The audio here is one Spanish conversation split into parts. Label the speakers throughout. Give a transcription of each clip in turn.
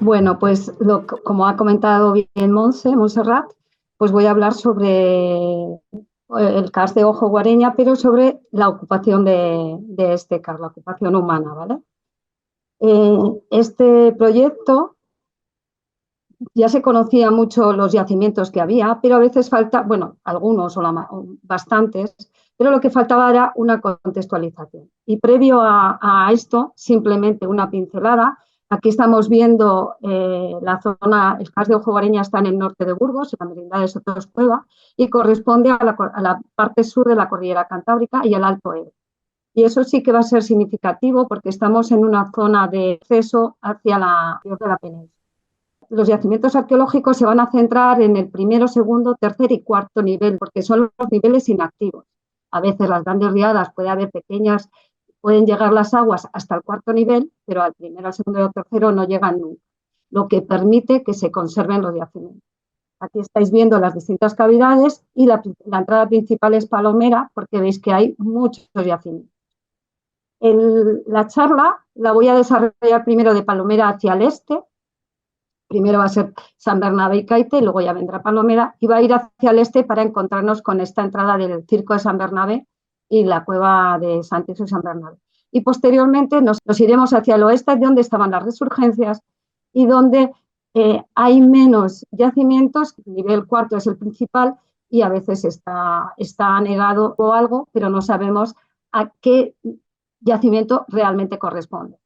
Speaker 1: Bueno, pues como ha comentado bien Montserrat, pues voy a hablar sobre el CAS de Ojo Guareña, pero sobre la ocupación de este CAS, la ocupación humana, ¿vale? Este proyecto ya se conocía mucho los yacimientos que había, pero a veces falta, bueno, algunos o bastantes, pero lo que faltaba era una contextualización. Y previo a esto, simplemente una pincelada. Aquí estamos viendo la zona, el CAS de Ojo Guareña está en el norte de Burgos, en la merindad de Sotoscueva, y corresponde a la parte sur de la cordillera Cantábrica y al Alto Ebro. Y eso sí que va a ser significativo porque estamos en una zona de acceso hacia la península. Los yacimientos arqueológicos se van a centrar en el primero, segundo, tercer y cuarto nivel, porque son los niveles inactivos. A veces las grandes riadas puede haber pequeñas, pueden llegar las aguas hasta el cuarto nivel, pero al primero, al segundo y al tercero no llegan nunca, lo que permite que se conserven los yacimientos. Aquí estáis viendo las distintas cavidades y la entrada principal es Palomera, porque veis que hay muchos yacimientos. La charla la voy a desarrollar primero de Palomera hacia el este. Primero va a ser San Bernabé y Caite, luego ya vendrá Palomera, y va a ir hacia el este para encontrarnos con esta entrada del Circo de San Bernabé y la cueva de Sant Tirso y San Bernabé. Y posteriormente nos iremos hacia el oeste, donde estaban las resurgencias y donde hay menos yacimientos. El nivel cuarto es el principal y a veces está anegado o algo, pero no sabemos a qué yacimiento realmente corresponde.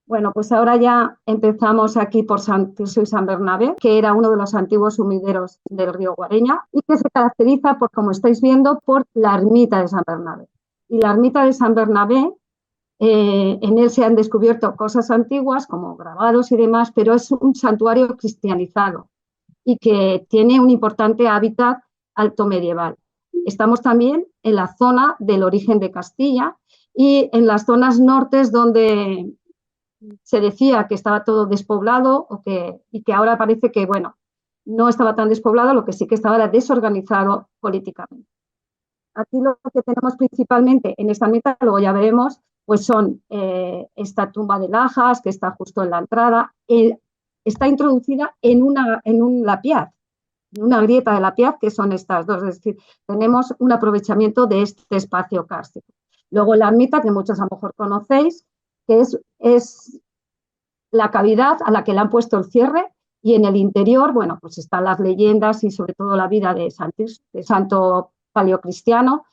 Speaker 1: Bueno, pues ahora ya empezamos aquí por Sant Tirso y San Bernabé, que era uno de los antiguos sumideros del río Guareña y que se caracteriza por, como estáis viendo, por la ermita de San Bernabé. Y la ermita de San Bernabé, en él se han descubierto cosas antiguas como grabados y demás, pero es un santuario cristianizado y que tiene un importante hábitat alto medieval. Estamos también en la zona del origen de Castilla y en las zonas nortes donde se decía que estaba todo despoblado y que ahora parece que, bueno, no estaba tan despoblado, lo que sí que estaba desorganizado políticamente. Aquí lo que tenemos principalmente en esta mitad, luego ya veremos, pues son esta tumba de Lajas, que está justo en la entrada, está introducida en un lapiaz, en una grieta de lapiaz, que son estas dos, es decir, tenemos un aprovechamiento de este espacio kárstico. Luego la ermita, que muchos a lo mejor conocéis, que es la cavidad a la que le han puesto el cierre, y en el interior, bueno, pues están las leyendas y sobre todo la vida de santo paleocristiano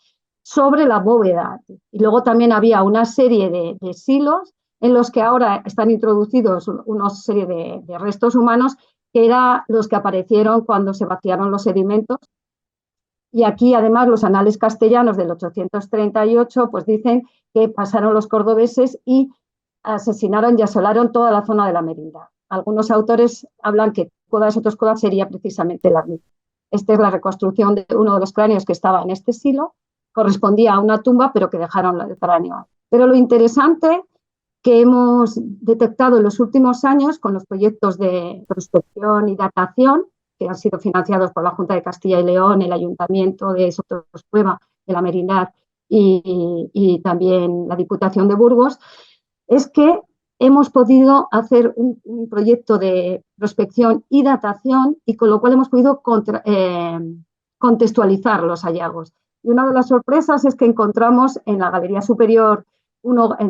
Speaker 1: sobre la bóveda. Y luego también había una serie de silos en los que ahora están introducidos una serie de restos humanos que eran los que aparecieron cuando se vaciaron los sedimentos. Y aquí, además, los anales castellanos del 838 pues dicen que pasaron los cordobeses y asesinaron y asolaron toda la zona de la merindad. Algunos autores hablan que Cuevas otros Cuevas sería precisamente la ermita. Esta es la reconstrucción de uno de los cráneos que estaba en este silo, correspondía a una tumba, pero que dejaron el cráneo. Pero lo interesante que hemos detectado en los últimos años con los proyectos de prospección y datación, que han sido financiados por la Junta de Castilla y León, el Ayuntamiento de Sotoscueva, de la Merindad y también la Diputación de Burgos, es que hemos podido hacer un proyecto de prospección y datación y con lo cual hemos podido contextualizar los hallazgos. Y una de las sorpresas es que encontramos en la galería superior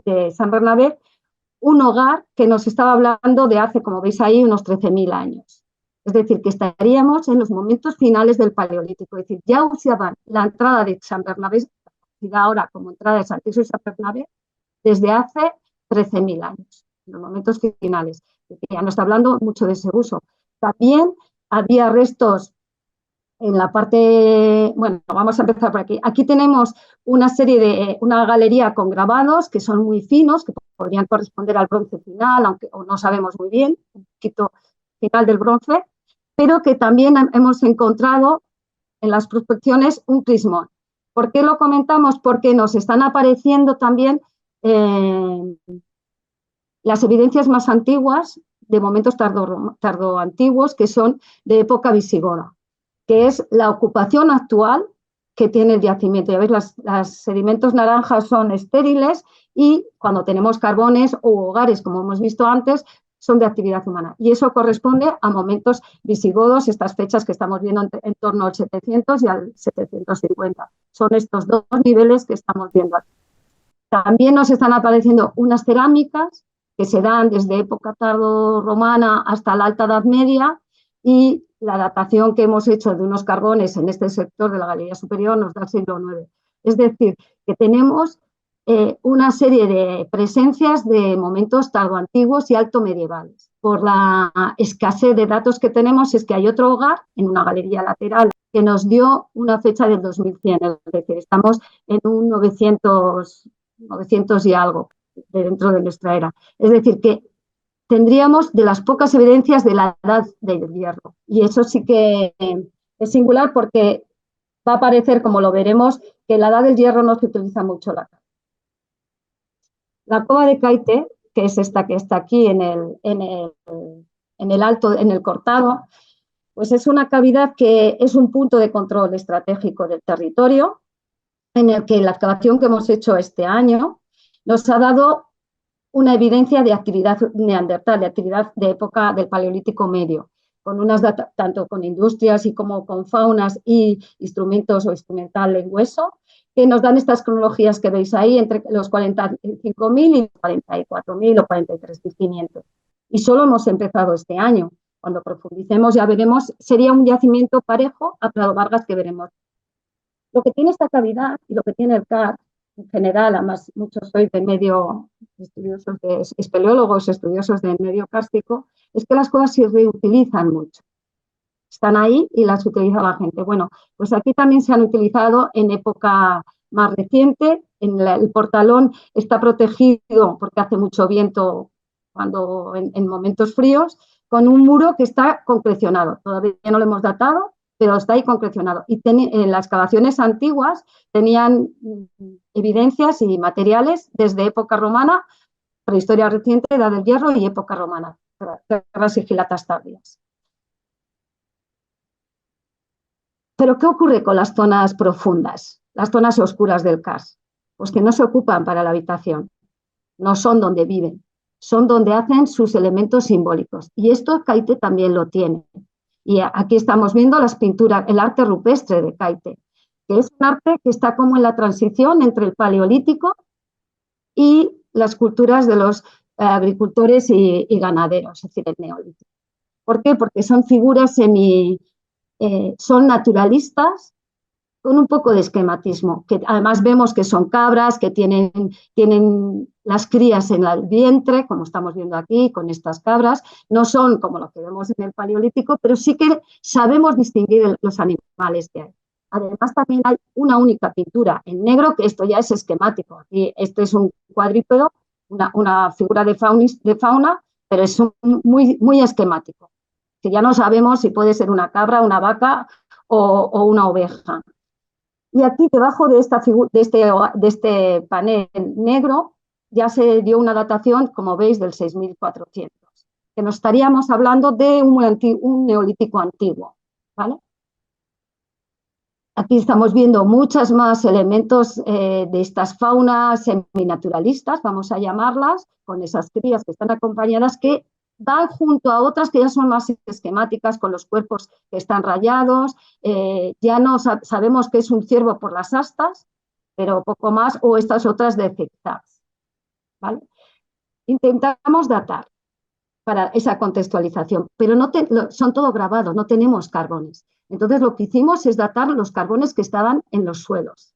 Speaker 1: de San Bernabé un hogar que nos estaba hablando de hace, como veis ahí, unos 13.000 años. Es decir, que estaríamos en los momentos finales del Paleolítico. Es decir, ya usaban la entrada de San Bernabé, ahora como entrada de Sant Tirso y San Bernabé, desde hace 13.000 años, en los momentos finales. Ya no está hablando mucho de ese uso. También había restos en la parte, bueno, vamos a empezar por aquí. Aquí tenemos una galería con grabados que son muy finos, que podrían corresponder al bronce final, aunque o no sabemos muy bien, un poquito final del bronce, pero que también hemos encontrado en las prospecciones un crismón. ¿Por qué lo comentamos? Porque nos están apareciendo también las evidencias más antiguas de momentos tardoantiguos que son de época visigoda, que es la ocupación actual que tiene el yacimiento. Ya veis, los sedimentos naranjas son estériles y cuando tenemos carbones o hogares, como hemos visto antes, son de actividad humana. Y eso corresponde a momentos visigodos, estas fechas que estamos viendo en torno al 700 y al 750. Son estos dos niveles que estamos viendo aquí. También nos están apareciendo unas cerámicas que se dan desde época tardorromana hasta la Alta Edad Media, y la datación que hemos hecho de unos carbones en este sector de la galería superior nos da el siglo IX. Es decir, que tenemos una serie de presencias de momentos tardoantiguos y alto medievales. Por la escasez de datos que tenemos, es que hay otro hogar en una galería lateral que nos dio una fecha del 2100, es decir, estamos en un 900 y algo dentro de nuestra era. Es decir, que tendríamos de las pocas evidencias de la edad del hierro. Y eso sí que es singular, porque va a parecer, como lo veremos, que en la edad del hierro no se utiliza mucho la cal. La cova de Caite, que es esta que está aquí en el alto, en el cortado, pues es una cavidad que es un punto de control estratégico del territorio, en el que la excavación que hemos hecho este año nos ha dado una evidencia de actividad neandertal, de actividad de época del Paleolítico Medio, con unas datas, tanto con industrias y como con faunas y instrumentos o instrumental en hueso, que nos dan estas cronologías que veis ahí, entre los 45.000 y 44.000 o 43.500. Y solo hemos empezado este año. Cuando profundicemos ya veremos, sería un yacimiento parejo a Prado Vargas, que veremos. Lo que tiene esta cavidad y lo que tiene el CAR, en general, además muchos sois del medio, estudiosos de espeleólogos, estudiosos del medio kárstico, es que las cosas se reutilizan mucho. Están ahí y las utiliza la gente. Bueno, pues aquí también se han utilizado en época más reciente. El portalón está protegido porque hace mucho viento en momentos fríos, con un muro que está concrecionado. Todavía no lo hemos datado, pero está ahí concrecionado. Y en las excavaciones antiguas tenían evidencias y materiales desde época romana, prehistoria reciente, edad del hierro y época romana, tierras sigilatas tardías. Pero ¿qué ocurre con las zonas profundas, las zonas oscuras del karst? Pues que no se ocupan para la habitación, no son donde viven, son donde hacen sus elementos simbólicos. Y esto Caite también lo tiene. Y aquí estamos viendo las pinturas, el arte rupestre de Caite, que es un arte que está como en la transición entre el paleolítico y las culturas de los agricultores y ganaderos, es decir, el neolítico. ¿Por qué? Porque son figuras son naturalistas, con un poco de esquematismo, que además vemos que son cabras, que tienen las crías en el vientre, como estamos viendo aquí con estas cabras. No son como lo que vemos en el Paleolítico, pero sí que sabemos distinguir los animales que hay. Además, también hay una única pintura en negro, que esto ya es esquemático. Aquí este es un cuadrúpedo, una figura de fauna, pero es muy, muy esquemático, que ya no sabemos si puede ser una cabra, una vaca o una oveja. Y aquí debajo de este panel negro ya se dio una datación, como veis, del 6.400, que nos estaríamos hablando de un neolítico antiguo, ¿vale? Aquí estamos viendo muchos más elementos de estas faunas seminaturalistas, vamos a llamarlas, con esas crías que están acompañadas, que van junto a otras que ya son más esquemáticas, con los cuerpos que están rayados. Ya no sabemos que es un ciervo por las astas, pero poco más, o estas otras de zigzags, ¿vale? Intentamos datar para esa contextualización, pero son todo grabados, no tenemos carbones. Entonces lo que hicimos es datar los carbones que estaban en los suelos,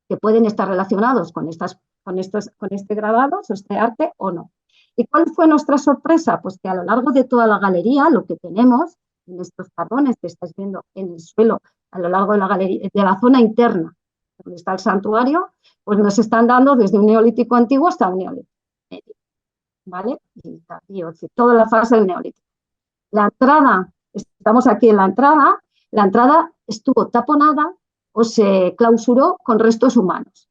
Speaker 1: que pueden estar relacionados con este grabado, este arte o no. ¿Y cuál fue nuestra sorpresa? Pues que a lo largo de toda la galería lo que tenemos en estos carbones que estáis viendo en el suelo, a lo largo de la galería, de la zona interna, donde está el santuario, pues nos están dando desde un neolítico antiguo hasta un neolítico medio, ¿vale? Y toda la fase del neolítico. La entrada, estamos aquí en la entrada estuvo taponada o se clausuró con restos humanos,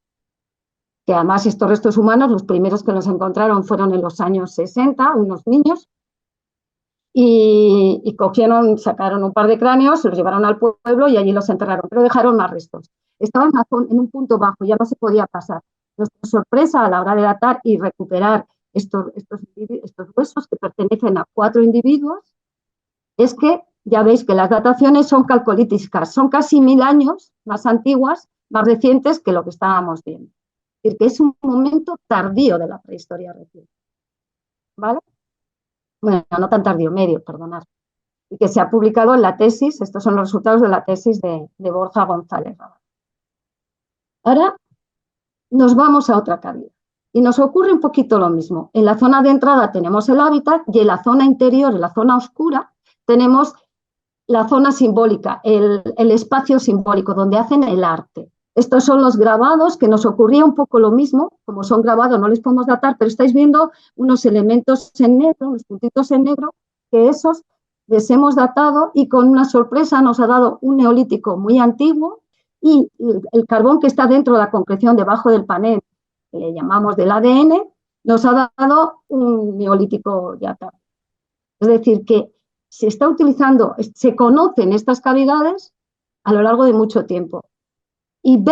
Speaker 1: que además estos restos humanos, los primeros que los encontraron fueron en los años 60, unos niños, y cogieron, sacaron un par de cráneos, se los llevaron al pueblo y allí los enterraron, pero dejaron más restos. Estaban en un punto bajo, ya no se podía pasar. Nuestra sorpresa a la hora de datar y recuperar estos huesos que pertenecen a 4 individuos es que ya veis que las dataciones son calcolíticas, son casi 1000 años más antiguas, más recientes que lo que estábamos viendo. Es decir, que es un momento tardío de la prehistoria reciente. ¿Vale? Bueno, no tan tardío, medio, perdonad. Y que se ha publicado en la tesis, estos son los resultados de la tesis de Borja González. Ahora nos vamos a otra cavidad. Y nos ocurre un poquito lo mismo. En la zona de entrada tenemos el hábitat y en la zona interior, en la zona oscura, tenemos la zona simbólica, el espacio simbólico, donde hacen el arte. Estos son los grabados, que nos ocurría un poco lo mismo, como son grabados no les podemos datar, pero estáis viendo unos elementos en negro, unos puntitos en negro, que esos les hemos datado y con una sorpresa nos ha dado un neolítico muy antiguo y el carbón que está dentro de la concreción debajo del panel, que le llamamos del ADN, nos ha dado un neolítico ya tarde. Es decir, que se está utilizando, se conocen estas cavidades a lo largo de mucho tiempo y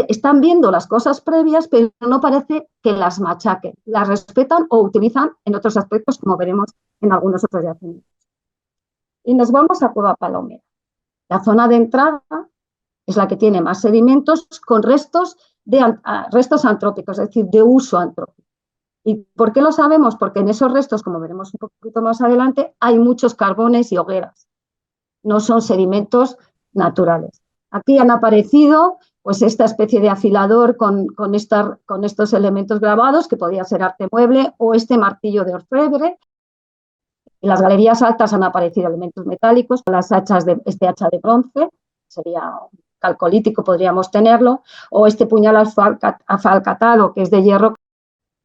Speaker 1: están viendo las cosas previas, pero no parece que las machaquen, las respetan o utilizan en otros aspectos, como veremos en algunos otros yacimientos. Y nos vamos a Cueva Palomera. La zona de entrada es la que tiene más sedimentos con restos antrópicos, es decir, de uso antrópico. ¿Y por qué lo sabemos? Porque en esos restos, como veremos un poquito más adelante, hay muchos carbones y hogueras. No son sedimentos naturales. Aquí han aparecido pues, esta especie de afilador con estos elementos grabados, que podía ser arte mueble, o este martillo de orfebre. En las galerías altas han aparecido elementos metálicos, este hacha de bronce, sería calcolítico, podríamos tenerlo, o este puñal afalcatado, que es de hierro.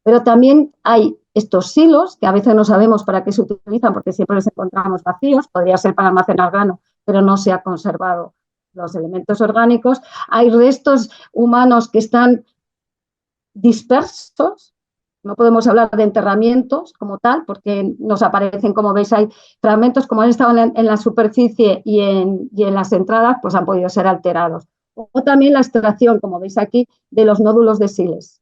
Speaker 1: Pero también hay estos silos, que a veces no sabemos para qué se utilizan, porque siempre los encontramos vacíos, podría ser para almacenar grano, pero no se ha conservado los elementos orgánicos. Hay restos humanos que están dispersos, no podemos hablar de enterramientos como tal, porque nos aparecen, como veis, hay fragmentos, como han estado en la superficie y en las entradas, pues han podido ser alterados. O también la extracción, como veis aquí, de los nódulos de siles.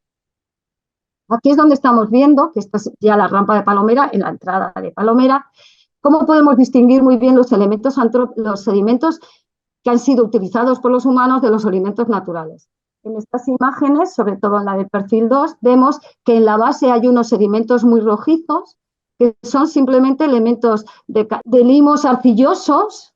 Speaker 1: Aquí es donde estamos viendo, que esta es ya la rampa de Palomera, en la entrada de Palomera, cómo podemos distinguir muy bien los sedimentos que han sido utilizados por los humanos de los sedimentos naturales. En estas imágenes, sobre todo en la del perfil 2, vemos que en la base hay unos sedimentos muy rojizos, que son simplemente elementos de limos arcillosos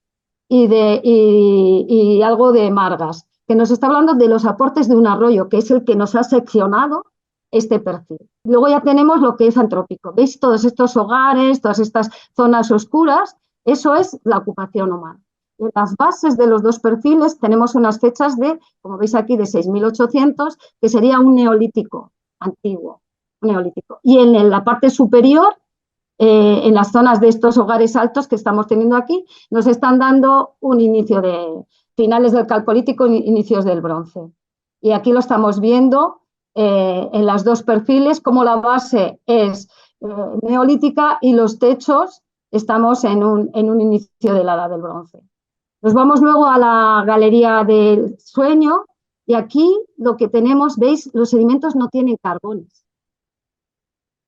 Speaker 1: y algo de margas, que nos está hablando de los aportes de un arroyo, que es el que nos ha seccionado este perfil. Luego ya tenemos lo que es antrópico. ¿Veis todos estos hogares, todas estas zonas oscuras? Eso es la ocupación humana. En las bases de los dos perfiles tenemos unas fechas como veis aquí, de 6.800, que sería un neolítico antiguo. Un neolítico. Y en la parte superior, en las zonas de estos hogares altos que estamos teniendo aquí, nos están dando un inicio de finales del calcolítico, inicios del bronce. Y aquí lo estamos viendo en los dos perfiles, como la base es neolítica y los techos estamos en un inicio de la edad del bronce. Nos vamos luego a la galería del sueño y aquí lo que tenemos, veis, los sedimentos no tienen carbones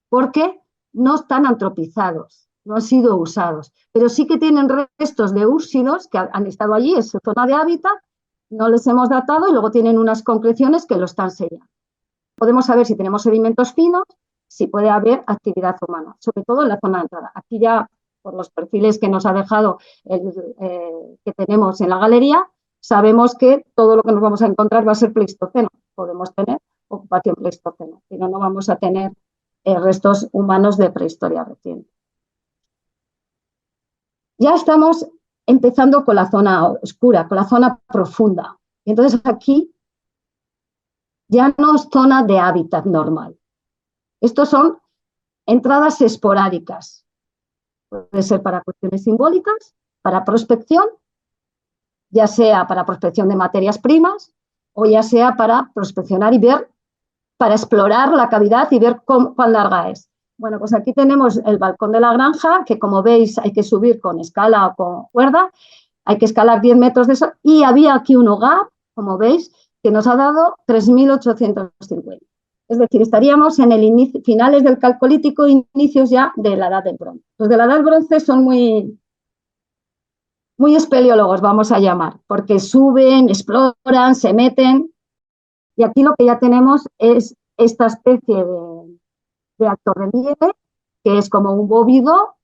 Speaker 1: porque no están antropizados, no han sido usados, pero sí que tienen restos de úrsidos que han estado allí, es su zona de hábitat, no les hemos datado y luego tienen unas concreciones que lo están sellando. Podemos saber si tenemos sedimentos finos, si puede haber actividad humana, sobre todo en la zona de entrada. Aquí ya, por los perfiles que nos ha dejado que tenemos en la galería, sabemos que todo lo que nos vamos a encontrar va a ser pleistoceno. Podemos tener ocupación pleistoceno, pero no vamos a tener restos humanos de prehistoria reciente. Ya estamos empezando con la zona oscura, con la zona profunda. Y entonces aquí ya no es zona de hábitat normal. Estos son entradas esporádicas. Puede ser para cuestiones simbólicas, para prospección, ya sea para prospección de materias primas o ya sea para prospeccionar y ver, para explorar la cavidad y ver cuán larga es. Bueno, pues aquí tenemos el balcón de la granja, que como veis hay que subir con escala o con cuerda, hay que escalar 10 metros de eso, y había aquí un hogar, como veis, que nos ha dado 3.850. Es decir, estaríamos en el finales del Calcolítico, inicios ya de la Edad del Bronce. Los de la Edad del Bronce son muy espeleólogos, vamos a llamar, porque suben, exploran, se meten, y aquí lo que ya tenemos es esta especie de alto relieve, que es como un bóvido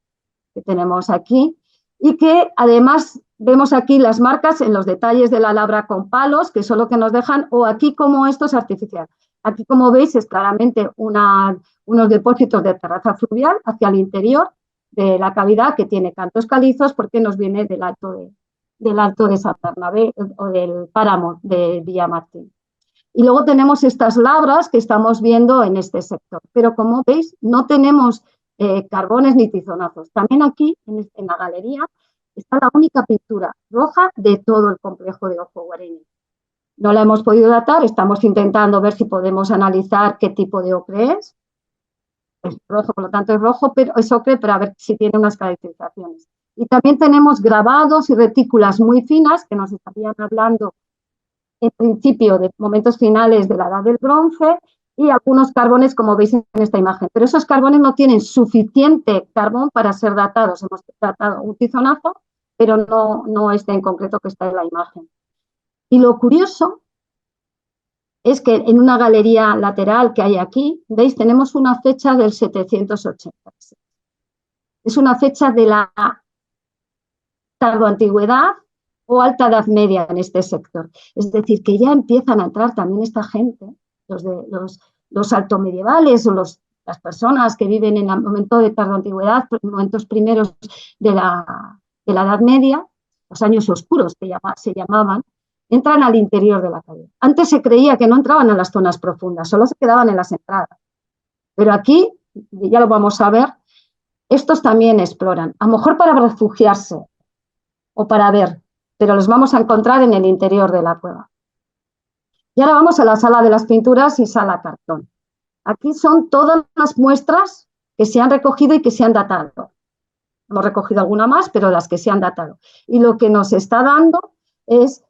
Speaker 1: que tenemos aquí, y que además vemos aquí las marcas en los detalles de la labra con palos, que son lo que nos dejan, o aquí como esto es artificial. Aquí, como veis, es claramente unos depósitos de terraza fluvial hacia el interior de la cavidad, que tiene cantos calizos porque nos viene del alto de Santa Bernabé o del páramo de Villamartín. Y luego tenemos estas labras que estamos viendo en este sector. Pero como veis, no tenemos carbones ni tizonazos. También aquí, en la galería, está la única pintura roja de todo el complejo de Ojo Guareño. No la hemos podido datar, estamos intentando ver si podemos analizar qué tipo de ocre es. Es rojo, por lo tanto es rojo, pero es ocre, pero a ver si tiene unas caracterizaciones. Y también tenemos grabados y retículas muy finas que nos estarían hablando en principio de momentos finales de la Edad del Bronce y algunos carbones, como veis en esta imagen. Pero esos carbones no tienen suficiente carbón para ser datados. Hemos datado un tizonazo, pero no este en concreto que está en la imagen. Y lo curioso es que en una galería lateral que hay aquí, veis, tenemos una fecha del 786. Es una fecha de la tardoantigüedad o alta edad media en este sector. Es decir, que ya empiezan a entrar también esta gente, los altomedievales o las personas que viven en el momento de tardoantigüedad, momentos primeros de la Edad Media, los años oscuros que se llamaban, entran al interior de la cavidad. Antes se creía que no entraban en las zonas profundas, solo se quedaban en las entradas. Pero aquí, ya lo vamos a ver, estos también exploran, a lo mejor para refugiarse o para ver, pero los vamos a encontrar en el interior de la cueva. Y ahora vamos a la sala de las pinturas y sala cartón. Aquí son todas las muestras que se han recogido y que se han datado. Hemos recogido alguna más, pero las que se han datado. Y lo que nos está dando es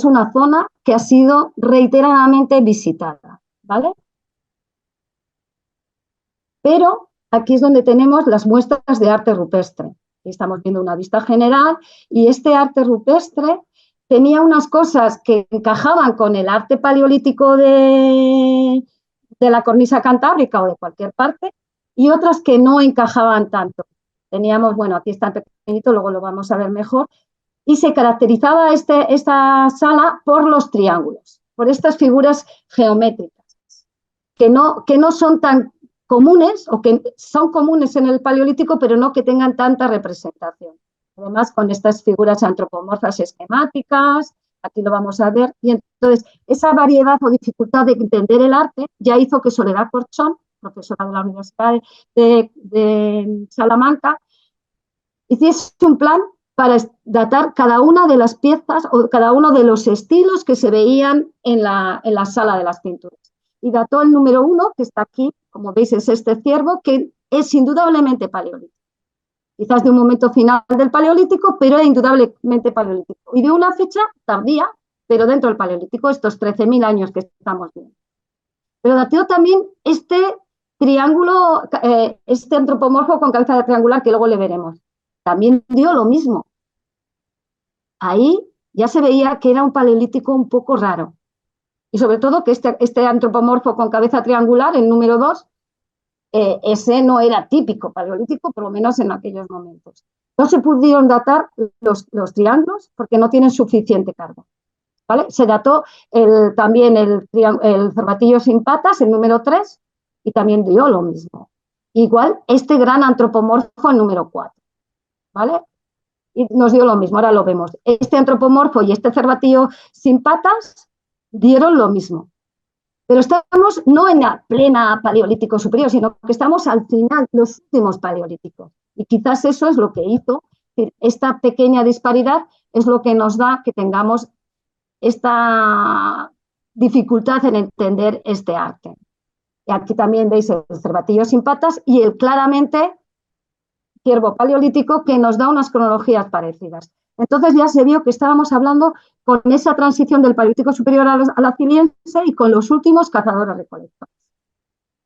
Speaker 1: una zona que ha sido reiteradamente visitada, ¿vale? Pero aquí es donde tenemos las muestras de arte rupestre. Estamos viendo una vista general y este arte rupestre tenía unas cosas que encajaban con el arte paleolítico de la cornisa cantábrica o de cualquier parte y otras que no encajaban tanto. Teníamos, bueno, aquí está en pequeñito, luego lo vamos a ver mejor, y se caracterizaba esta sala por los triángulos, por estas figuras geométricas, que no son tan comunes o que son comunes en el Paleolítico, pero no que tengan tanta representación. Además, con estas figuras antropomorfas esquemáticas, aquí lo vamos a ver, y entonces esa variedad o dificultad de entender el arte ya hizo que Soledad Corchón, profesora de la Universidad de Salamanca, hiciese un plan para datar cada una de las piezas o cada uno de los estilos que se veían en la sala de las pinturas. Y dató el número 1, que está aquí, como veis es este ciervo, que es indudablemente paleolítico. Quizás de un momento final del Paleolítico, pero es indudablemente paleolítico. Y de una fecha tardía, pero dentro del Paleolítico, estos 13.000 años que estamos viendo. Pero dateó también este triángulo, este antropomorfo con cabeza triangular, que luego le veremos. También dio lo mismo. Ahí ya se veía que era un paleolítico un poco raro. Y sobre todo que este antropomorfo con cabeza triangular, el número 2, ese no era típico paleolítico, por lo menos en aquellos momentos. No se pudieron datar los triángulos porque no tienen suficiente carga, ¿vale? Se dató también el cervatillo sin patas, el número 3, y también dio lo mismo. Igual este gran antropomorfo, el número 4, ¿vale? Y nos dio lo mismo, ahora lo vemos. Este antropomorfo y este cervatillo sin patas dieron lo mismo. Pero estamos no en la plena paleolítico superior, sino que estamos al final, los últimos paleolíticos. Y quizás eso es lo que hizo, esta pequeña disparidad es lo que nos da que tengamos esta dificultad en entender este arte. Y aquí también veis el cervatillo sin patas y el claramente ciervo paleolítico que nos da unas cronologías parecidas. Entonces ya se vio que estábamos hablando con esa transición del Paleolítico superior a la Ciliense y con los últimos cazadores-recolectores.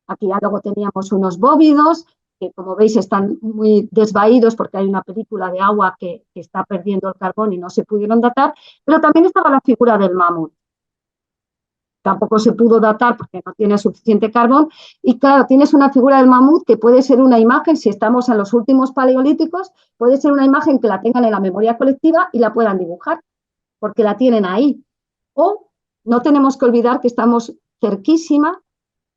Speaker 1: Aquí ya luego teníamos unos bóvidos, que como veis están muy desvaídos porque hay una película de agua que está perdiendo el carbón y no se pudieron datar, pero también estaba la figura del mamut. Tampoco se pudo datar porque no tiene suficiente carbón. Y claro, tienes una figura del mamut que puede ser una imagen, si estamos en los últimos paleolíticos, puede ser una imagen que la tengan en la memoria colectiva y la puedan dibujar, porque la tienen ahí. O no tenemos que olvidar que estamos cerquísima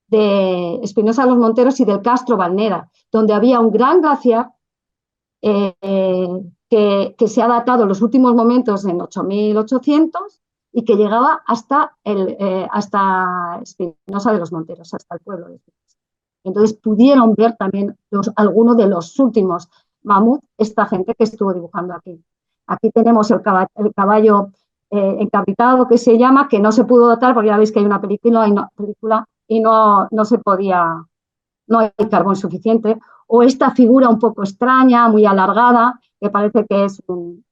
Speaker 1: de Espinosa de los Monteros y del Castro Valnera, donde había un gran glaciar que se ha datado en los últimos momentos en 8.800 y que llegaba hasta Espinosa de los Monteros, hasta el pueblo de Espinosa. Entonces pudieron ver también algunos de los últimos mamut, esta gente que estuvo dibujando aquí. Aquí tenemos el caballo encabritado que se llama, que no se pudo datar porque ya veis que hay una película y no se podía, no hay carbón suficiente. O esta figura un poco extraña, muy alargada, que parece que es un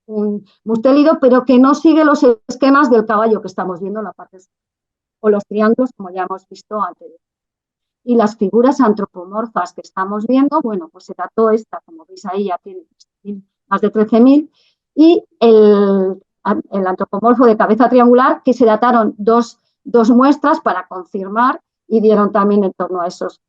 Speaker 1: mustélido, pero que no sigue los esquemas del caballo que estamos viendo en la parte superior, o los triángulos, como ya hemos visto antes. Y las figuras antropomorfas que estamos viendo, bueno, pues se dató esta, como veis ahí, ya tiene más de 13.000, y el antropomorfo de cabeza triangular, que se dataron dos muestras para confirmar y dieron también en torno a esos.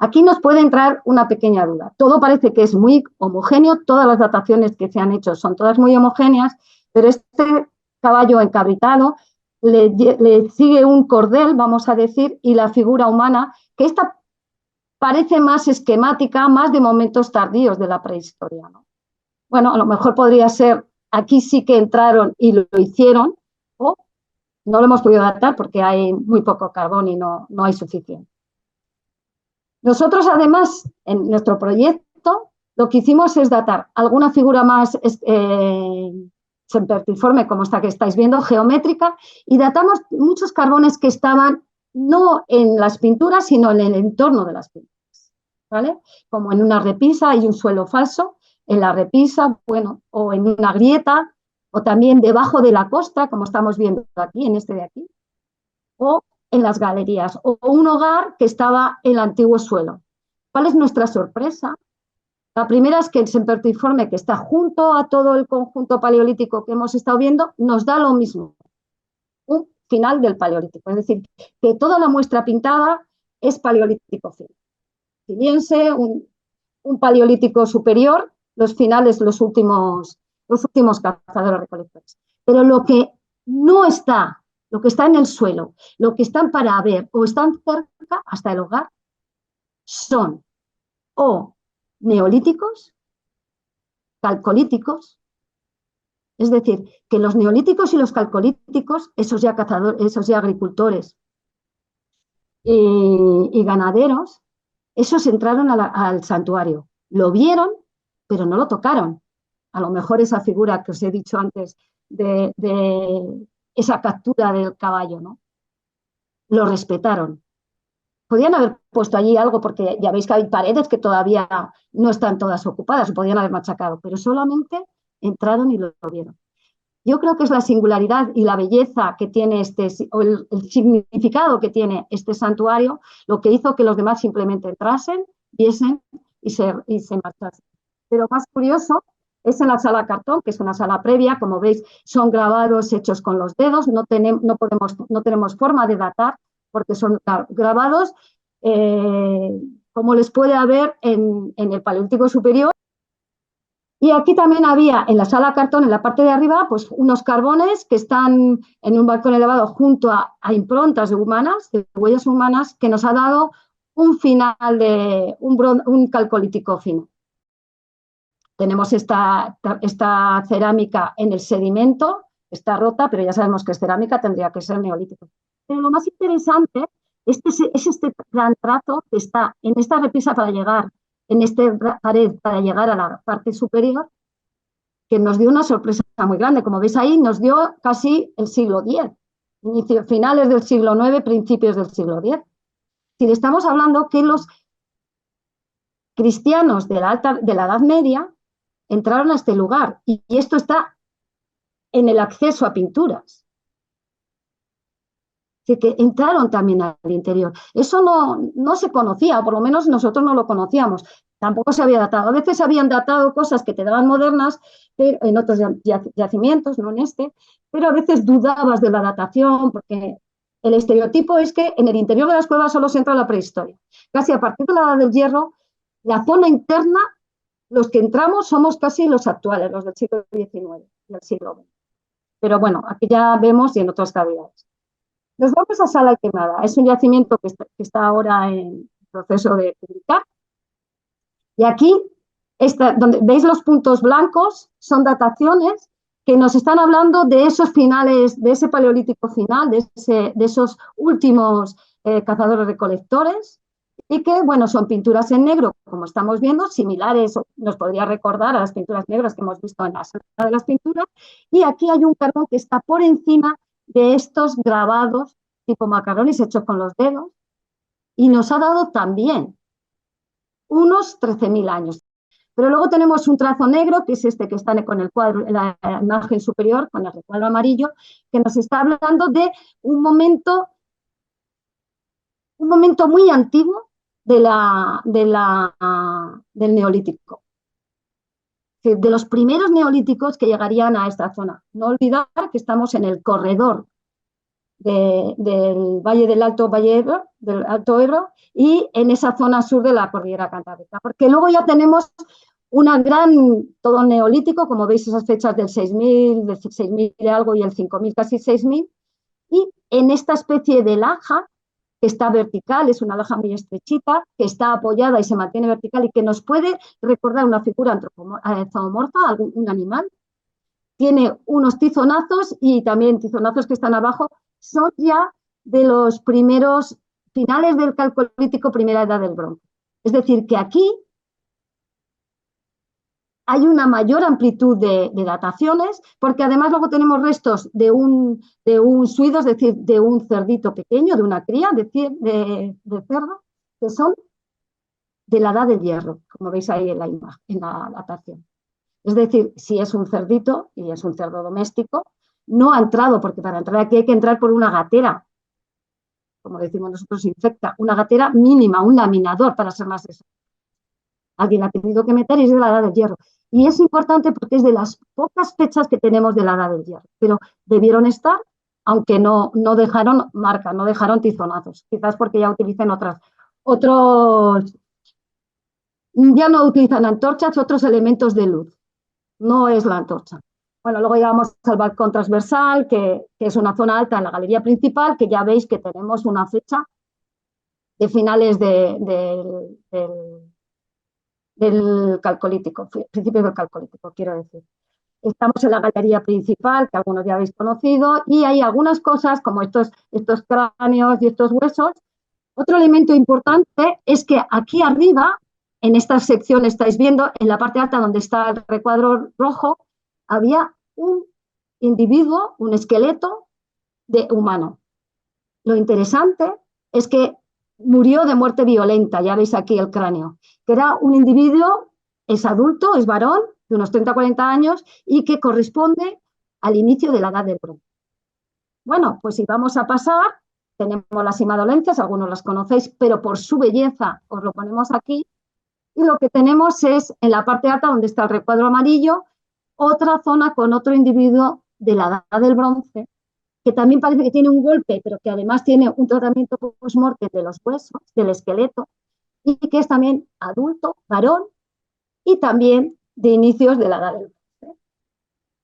Speaker 1: Aquí nos puede entrar una pequeña duda. Todo parece que es muy homogéneo, todas las dataciones que se han hecho son todas muy homogéneas, pero este caballo encabritado le sigue un cordel, vamos a decir, y la figura humana, que esta parece más esquemática, más de momentos tardíos de la prehistoria, ¿no? Bueno, a lo mejor podría ser, aquí sí que entraron y lo hicieron, o no lo hemos podido datar porque hay muy poco carbón y no hay suficiente. Nosotros, además, en nuestro proyecto, lo que hicimos es datar alguna figura más sempertiforme, como esta que estáis viendo, geométrica, y datamos muchos carbones que estaban no en las pinturas, sino en el entorno de las pinturas, ¿vale? Como en una repisa hay un suelo falso, en la repisa, bueno, o en una grieta, o también debajo de la costra, como estamos viendo aquí, en este de aquí, o en las galerías, o un hogar que estaba en el antiguo suelo. ¿Cuál es nuestra sorpresa? La primera es que el sempertiforme, que está junto a todo el conjunto paleolítico que hemos estado viendo, nos da lo mismo, un final del paleolítico. Es decir, que toda la muestra pintada es paleolítico ciliense, un paleolítico superior, los finales, los últimos cazadores-recolectores. Pero lo que no está, lo que está en el suelo, lo que están para ver o están cerca hasta el hogar, son o neolíticos, calcolíticos, es decir, que los neolíticos y los calcolíticos, esos ya cazadores, esos ya agricultores y ganaderos, esos entraron al santuario, lo vieron, pero no lo tocaron. A lo mejor esa figura que os he dicho antes de esa captura del caballo, ¿no? Lo respetaron. Podían haber puesto allí algo, porque ya veis que hay paredes que todavía no están todas ocupadas, podían haber machacado, pero solamente entraron y lo vieron. Yo creo que es la singularidad y la belleza que tiene o el significado que tiene este santuario, lo que hizo que los demás simplemente entrasen, viesen y se marchasen. Pero más curioso es en la sala cartón, que es una sala previa, como veis, son grabados hechos con los dedos, no tenemos forma de datar, porque son grabados como les puede haber en el Paleolítico superior. Y aquí también había en la sala cartón, en la parte de arriba, pues unos carbones que están en un balcón elevado junto a improntas humanas, de huellas humanas, que nos ha dado un final de un calcolítico fino. Tenemos esta cerámica en el sedimento, está rota, pero ya sabemos que es cerámica, tendría que ser neolítico. Pero lo más interesante es este gran trazo que está en esta repisa para llegar, en esta pared para llegar a la parte superior, que nos dio una sorpresa muy grande. Como veis ahí, nos dio casi el siglo X. finales del siglo IX, principios del siglo X. Si estamos hablando que los cristianos de la Edad Media entraron a este lugar y esto está en el acceso a pinturas. Que entraron también al interior. Eso no se conocía, o por lo menos nosotros no lo conocíamos. Tampoco se había datado. A veces se habían datado cosas que te daban modernas pero en otros yacimientos, no en este, pero a veces dudabas de la datación porque el estereotipo es que en el interior de las cuevas solo se entra la prehistoria. Casi a partir de la Edad del Hierro, la zona interna, los que entramos somos casi los actuales, los del siglo XIX y del siglo XX. Pero bueno, aquí ya vemos y en otras cavidades. Nos vamos a Sala Quemada. Es un yacimiento que está ahora en proceso de publicar. Y aquí, donde veis los puntos blancos, son dataciones que nos están hablando de esos finales, de ese paleolítico final, de esos últimos cazadores-recolectores, y que, bueno, son pinturas en negro, como estamos viendo, similares, nos podría recordar a las pinturas negras que hemos visto en la sala de las pinturas, y aquí hay un carbón que está por encima de estos grabados tipo macarrones hechos con los dedos, y nos ha dado también unos 13.000 años. Pero luego tenemos un trazo negro, que es este que está con el cuadro, en la imagen superior, con el recuadro amarillo, que nos está hablando de un momento muy antiguo del Neolítico. De los primeros neolíticos que llegarían a esta zona. No olvidar que estamos en el corredor del Valle del Alto Ebro, y en esa zona sur de la Cordillera Cantábrica. Porque luego ya tenemos todo neolítico, como veis esas fechas del 6.000 de algo y el 5.000, casi 6.000, y en esta especie de laja que está vertical, es una laja muy estrechita, que está apoyada y se mantiene vertical y que nos puede recordar una figura zoomorfa, un animal. Tiene unos tizonazos y también tizonazos que están abajo, son ya de los primeros finales del Calcolítico, primera edad del Bronce. Es decir, que aquí hay una mayor amplitud de dataciones, porque además luego tenemos restos de un suido, es decir, de un cerdito pequeño, de una cría de cerdo, que son de la Edad del Hierro, como veis ahí en la imagen, en la datación. Es decir, si es un cerdito y es un cerdo doméstico, no ha entrado, porque para entrar aquí hay que entrar por una gatera, como decimos nosotros, infecta, una gatera mínima, un laminador, para ser más exacto. Alguien ha tenido que meter y es de la Edad del Hierro. Y es importante porque es de las pocas fechas que tenemos de la Edad del Hierro, pero debieron estar, aunque no dejaron marca, no dejaron tizonazos, quizás porque ya utilicen ya no utilizan antorchas, otros elementos de luz, no es la antorcha. Bueno, luego llegamos al balcón transversal, que es una zona alta en la galería principal, que ya veis que tenemos una fecha de finales del Calcolítico, principios del Calcolítico, quiero decir. Estamos en la galería principal, que algunos ya habéis conocido, y hay algunas cosas, como estos cráneos y estos huesos. Otro elemento importante es que aquí arriba, en esta sección estáis viendo, en la parte alta donde está el recuadro rojo, había un individuo, un esqueleto humano. Lo interesante es que murió de muerte violenta, ya veis aquí el cráneo, que era un individuo, es adulto, es varón, de unos 30-40 años, y que corresponde al inicio de la Edad del Bronce. Bueno, pues si vamos a pasar, tenemos las imadolencias, algunos las conocéis, pero por su belleza os lo ponemos aquí, y lo que tenemos es, en la parte alta, donde está el recuadro amarillo, otra zona con otro individuo de la Edad del Bronce, que también parece que tiene un golpe, pero que además tiene un tratamiento post-mortem de los huesos, del esqueleto, y que es también adulto, varón, y también de inicios de la Edad del Bronce.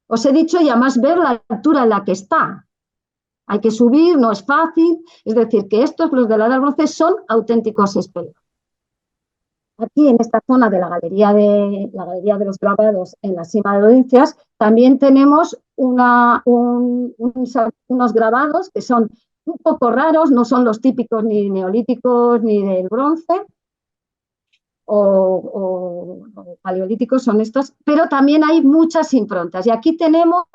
Speaker 1: Os he dicho, y además ver la altura en la que está. Hay que subir, no es fácil, es decir, que estos, los de la Edad del Bronce, son auténticos espejos. Aquí en esta zona de la galería de los grabados en la cima de Audiencias, también tenemos unos grabados que son un poco raros, no son los típicos ni neolíticos ni del bronce o paleolíticos, son estos, pero también hay muchas improntas. Y aquí tenemos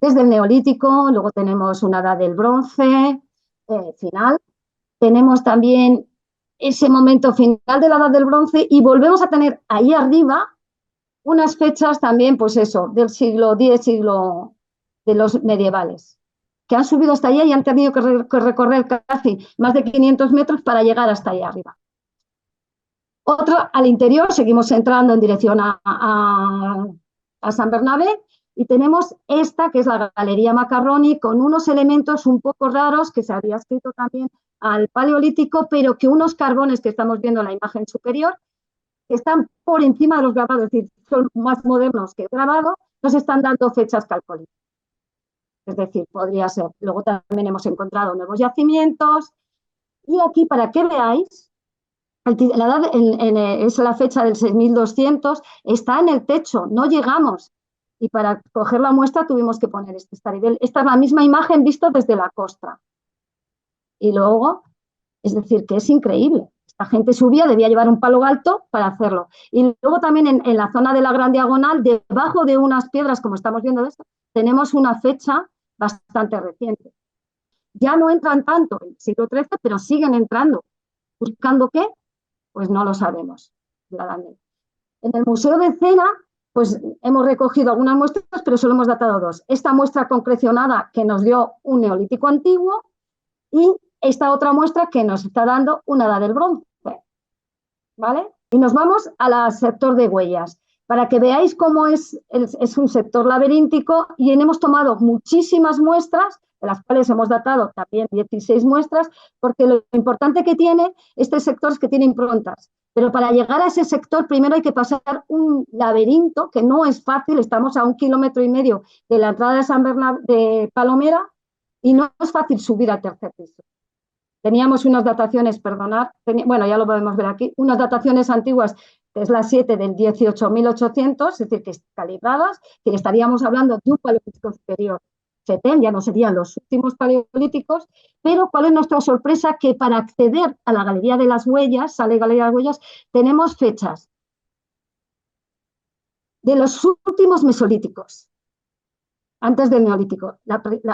Speaker 1: desde el Neolítico, luego tenemos una edad del bronce final, tenemos también ese momento final de la edad del bronce y volvemos a tener ahí arriba unas fechas también, pues eso, del siglo X, siglo de los medievales, que han subido hasta allá y han tenido que recorrer casi más de 500 metros para llegar hasta allá arriba. Otro al interior, seguimos entrando en dirección a San Bernabé y tenemos esta, que es la Galería Macarroni, con unos elementos un poco raros que se había escrito también al Paleolítico, pero que unos carbones que estamos viendo en la imagen superior, que están por encima de los grabados, es decir, son más modernos que el grabado, nos están dando fechas calcolíticas. Es decir, podría ser. Luego también hemos encontrado nuevos yacimientos. Y aquí, para que veáis, la edad es la fecha del 6200, está en el techo, no llegamos. Y para coger la muestra tuvimos que poner este nivel. Esta es la misma imagen visto desde la costa. Y luego, es decir, que es increíble. Esta gente subía, debía llevar un palo alto para hacerlo. Y luego también en la zona de la Gran Diagonal, debajo de unas piedras, como estamos viendo de esto, tenemos una fecha bastante reciente. Ya no entran tanto en el siglo XIII, pero siguen entrando. ¿Buscando qué? Pues no lo sabemos. En el Museo de Cera, pues hemos recogido algunas muestras, pero solo hemos datado dos. Esta muestra concrecionada que nos dio un neolítico antiguo y esta otra muestra que nos está dando una edad del bronce. ¿Vale? Y nos vamos al sector de huellas, para que veáis cómo es un sector laberíntico y hemos tomado muchísimas muestras, de las cuales hemos datado también 16 muestras, porque lo importante que tiene este sector es que tiene improntas. Pero para llegar a ese sector primero hay que pasar un laberinto que no es fácil, estamos a 1,5 kilómetros de la entrada de San Bernabé de Palomera y no es fácil subir al tercer piso. Teníamos unas dataciones, perdonad, bueno, ya lo podemos ver aquí, unas dataciones antiguas, que es la 7 del 18.800, es decir, que calibradas, que estaríamos hablando de un paleolítico superior 70, ya no serían los últimos paleolíticos, pero ¿cuál es nuestra sorpresa? Que para acceder a la Galería de las Huellas, sale Galería de las Huellas, tenemos fechas de los últimos mesolíticos, antes del neolítico,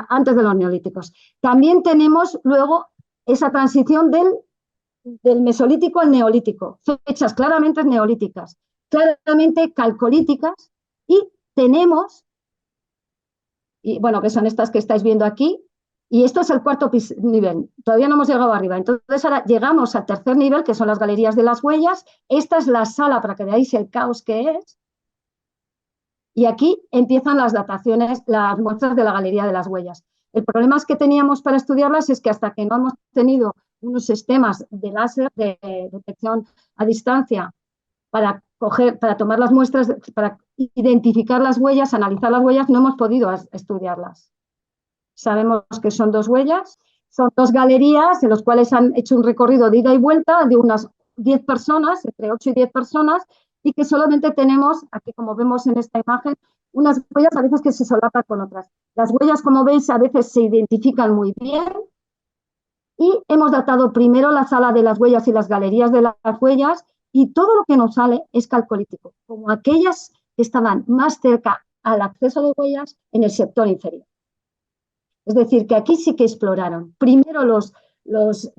Speaker 1: antes de los neolíticos. También tenemos luego esa transición del mesolítico al neolítico, fechas claramente neolíticas, claramente calcolíticas, y tenemos, y bueno, que son estas que estáis viendo aquí, y esto es el cuarto nivel, todavía no hemos llegado arriba, entonces ahora llegamos al tercer nivel, que son las Galerías de las Huellas, esta es la sala para que veáis el caos que es, y aquí empiezan las dataciones, las muestras de la Galería de las Huellas. El problema que teníamos para estudiarlas es que hasta que no hemos tenido unos sistemas de láser de detección a distancia para tomar las muestras, para identificar las huellas, analizar las huellas, no hemos podido estudiarlas. Sabemos que son dos huellas, son dos galerías en las cuales han hecho un recorrido de ida y vuelta de unas 10 personas, entre 8 y 10 personas, y que solamente tenemos, aquí como vemos en esta imagen, unas huellas a veces que se solapan con otras. Las huellas, como veis, a veces se identifican muy bien y hemos datado primero la sala de las huellas y las galerías de las huellas y todo lo que nos sale es calcolítico, como aquellas que estaban más cerca al acceso de huellas en el sector inferior. Es decir, que aquí sí que exploraron primero los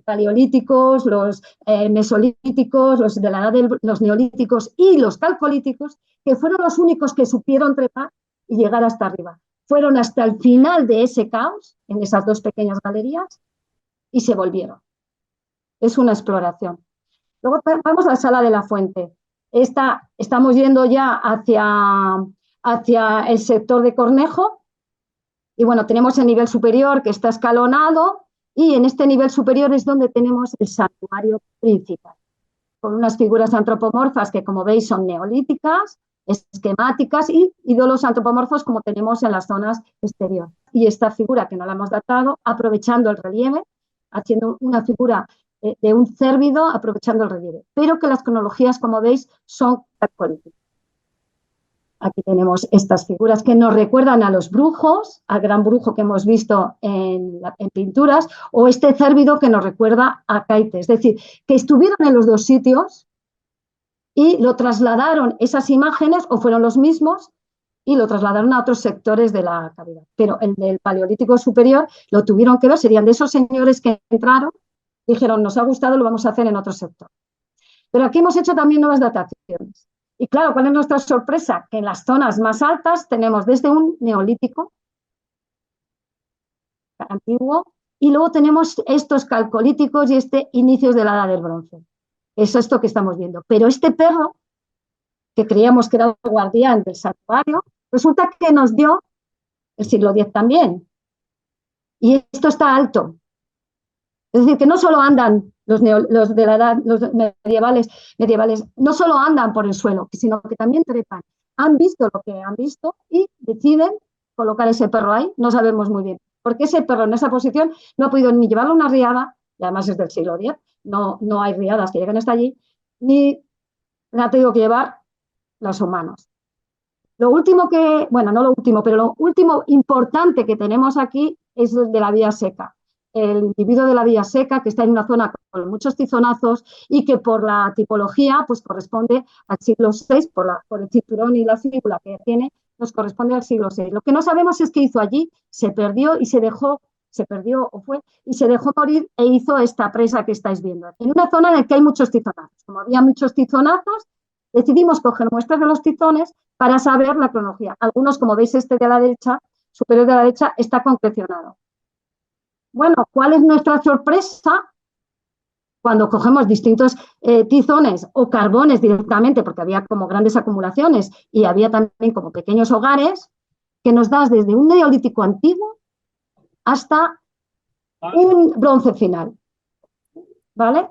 Speaker 1: paleolíticos, los mesolíticos, los de la edad de los neolíticos y los calcolíticos, que fueron los únicos que supieron trepar y llegar hasta arriba. Fueron hasta el final de ese caos, en esas dos pequeñas galerías, y se volvieron. Es una exploración. Luego vamos a la sala de la fuente. Estamos yendo ya hacia el sector de Cornejo, y bueno, tenemos el nivel superior que está escalonado, y en este nivel superior es donde tenemos el santuario principal, con unas figuras antropomorfas que, como veis, son neolíticas, esquemáticas y ídolos antropomorfos como tenemos en las zonas exteriores. Y esta figura que no la hemos datado, aprovechando el relieve, haciendo una figura de un cérvido, aprovechando el relieve, pero que las cronologías, como veis, son calcolíticas. Aquí tenemos estas figuras que nos recuerdan a los brujos, al gran brujo que hemos visto en pinturas, o este cérvido que nos recuerda a Caite. Es decir, que estuvieron en los dos sitios y lo trasladaron esas imágenes, o fueron los mismos, y lo trasladaron a otros sectores de la cavidad. Pero el del Paleolítico superior lo tuvieron que ver, serían de esos señores que entraron, dijeron, nos ha gustado, lo vamos a hacer en otro sector. Pero aquí hemos hecho también nuevas dataciones. Y claro, ¿cuál es nuestra sorpresa? Que en las zonas más altas tenemos desde un neolítico antiguo y luego tenemos estos calcolíticos y inicios de la edad del bronce. Eso es esto que estamos viendo. Pero este perro, que creíamos que era el guardián del santuario, resulta que nos dio el siglo X también. Y esto está alto. Es decir, que no solo andan los de la edad, los medievales, no solo andan por el suelo, sino que también trepan. Han visto lo que han visto y deciden colocar ese perro ahí. No sabemos muy bien. Porque ese perro en esa posición no ha podido ni llevarlo a una riada, y además es del siglo X, no hay riadas que lleguen hasta allí, ni la ha tenido que llevar los humanos. Lo último bueno, no lo último, pero lo último importante que tenemos aquí es el de la vía seca. El individuo de la vía seca que está en una zona con muchos tizonazos y que por la tipología pues corresponde al siglo VI, por el cinturón y la fíbula que tiene, nos corresponde al siglo VI. Lo que no sabemos es qué hizo allí, se perdió y se dejó morir e hizo esta presa que estáis viendo. En una zona en la que hay muchos tizonazos. Como había muchos tizonazos, decidimos coger muestras de los tizones para saber la cronología. Algunos, como veis, este de la derecha, superior de la derecha, está concrecionado. Bueno, ¿cuál es nuestra sorpresa? Cuando cogemos distintos tizones o carbones directamente, porque había como grandes acumulaciones y había también como pequeños hogares, que nos das desde un neolítico antiguo hasta un bronce final. ¿Vale?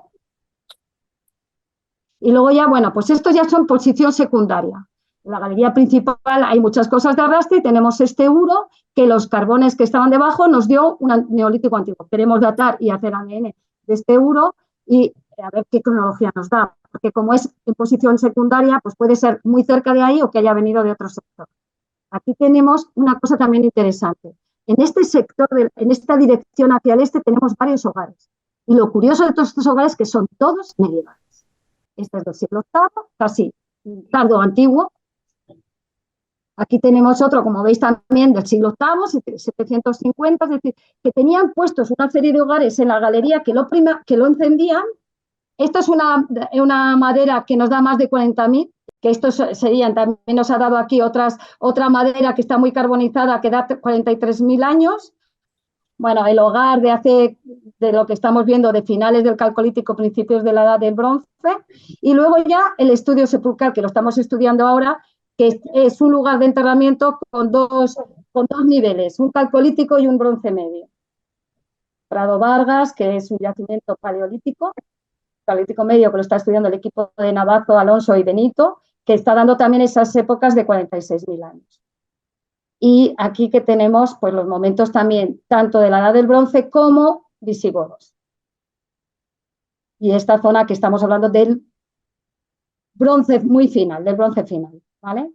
Speaker 1: Y luego ya, bueno, pues estos ya son posición secundaria. En la galería principal hay muchas cosas de arrastre y tenemos este uro que los carbones que estaban debajo nos dio un neolítico antiguo. Queremos datar y hacer ADN de este uro y a ver qué cronología nos da. Porque como es en posición secundaria, pues puede ser muy cerca de ahí o que haya venido de otro sector. Aquí tenemos una cosa también interesante. En este sector, en esta dirección hacia el este, tenemos varios hogares. Y lo curioso de todos estos hogares es que son todos medievales. Este es del siglo VIII, casi tardo antiguo. Aquí tenemos otro, como veis también, del siglo VIII, 750, es decir, que tenían puestos una serie de hogares en la galería que lo encendían. Esto es una madera que nos da más de 40.000, que estos serían, también nos ha dado aquí otra madera que está muy carbonizada, que da 43.000 años. Bueno, el hogar de lo que estamos viendo de finales del Calcolítico, principios de la Edad del Bronce, y luego ya el estudio sepulcral, que lo estamos estudiando ahora, que es un lugar de enterramiento con dos niveles, un Calcolítico y un Bronce medio. Prado Vargas, que es un yacimiento paleolítico medio, que lo está estudiando el equipo de Navazo, Alonso y Benito, que está dando también esas épocas de 46.000 años. Y aquí que tenemos pues los momentos también tanto de la Edad del Bronce como visigodos. Y esta zona que estamos hablando del bronce muy final, del bronce final, ¿vale?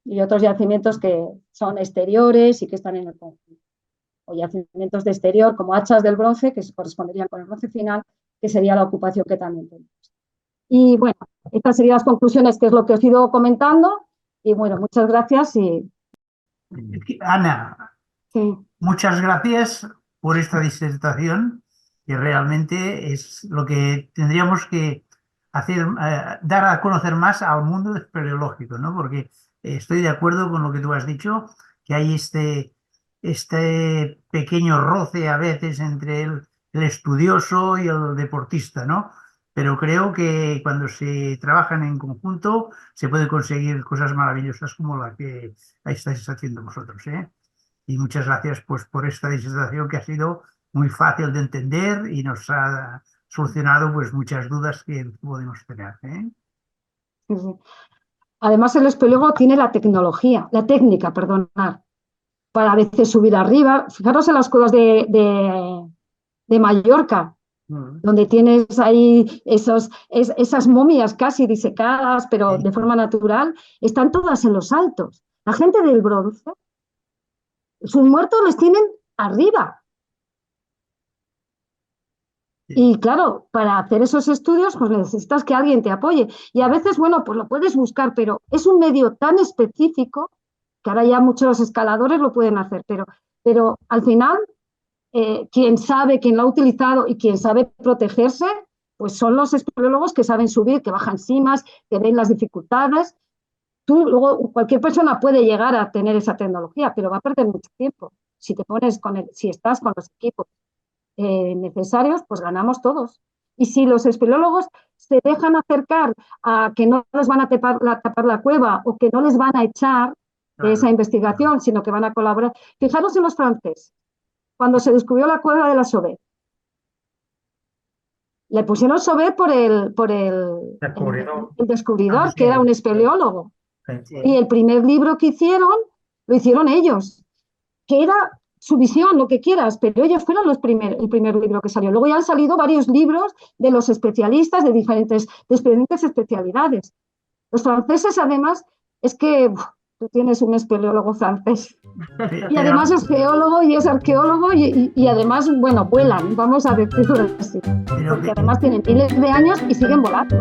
Speaker 1: Y otros yacimientos que son exteriores y que están en el conjunto. O yacimientos de exterior como hachas del bronce que se corresponderían con el bronce final, que sería la ocupación que también tenemos. Y bueno, estas serían las conclusiones, que es lo que os he ido comentando. Y bueno, muchas gracias y...
Speaker 2: Ana,
Speaker 1: sí.
Speaker 2: Muchas gracias por esta disertación, que realmente es lo que tendríamos que hacer, dar a conocer más al mundo espeleológico, ¿no? Porque estoy de acuerdo con lo que tú has dicho, que hay este pequeño roce a veces entre el estudioso y el deportista, ¿no? Pero creo que cuando se trabajan en conjunto se puede conseguir cosas maravillosas como la que estáis haciendo vosotros, ¿eh? Y muchas gracias pues, por esta disertación que ha sido muy fácil de entender y nos ha solucionado pues, muchas dudas que podemos tener, ¿eh?
Speaker 1: Sí, sí. Además, el espeleólogo tiene la técnica, perdonad, para a veces subir arriba. Fijaros en las cuevas de Mallorca, donde tienes ahí esas momias casi disecadas, pero
Speaker 2: Sí.
Speaker 1: de forma natural, están todas en los altos. La gente del bronce, sus muertos los tienen arriba.
Speaker 2: Sí.
Speaker 1: Y claro, para hacer esos estudios, pues necesitas que alguien te apoye. Y a veces, bueno, pues lo puedes buscar, pero es un medio tan específico que ahora ya muchos escaladores lo pueden hacer, pero al final, quien sabe, quien lo ha utilizado y quien sabe protegerse, pues son los espeleólogos que saben subir, que bajan cimas, que ven las dificultades. Luego, cualquier persona puede llegar a tener esa tecnología, pero va a perder mucho tiempo. Si estás con los equipos necesarios, pues ganamos todos. Y si los espeleólogos se dejan acercar a que no les van a tapar la cueva o que no les van a echar de esa investigación, sino que van a colaborar. Fijaros en los franceses, cuando se descubrió la cueva de la Chauvet. Le pusieron Chauvet por el descubridor, que era un espeleólogo. Sí. Y el primer libro que hicieron, lo hicieron ellos, que era su visión, lo que quieras, pero ellos fueron el primer libro que salió. Luego ya han salido varios libros de los especialistas de diferentes especialidades. Los franceses, además, es que tú tienes un espeleólogo francés. Y además es geólogo y es arqueólogo y además, bueno, vuelan, vamos a decirlo así. Porque además tienen miles de años y siguen volando.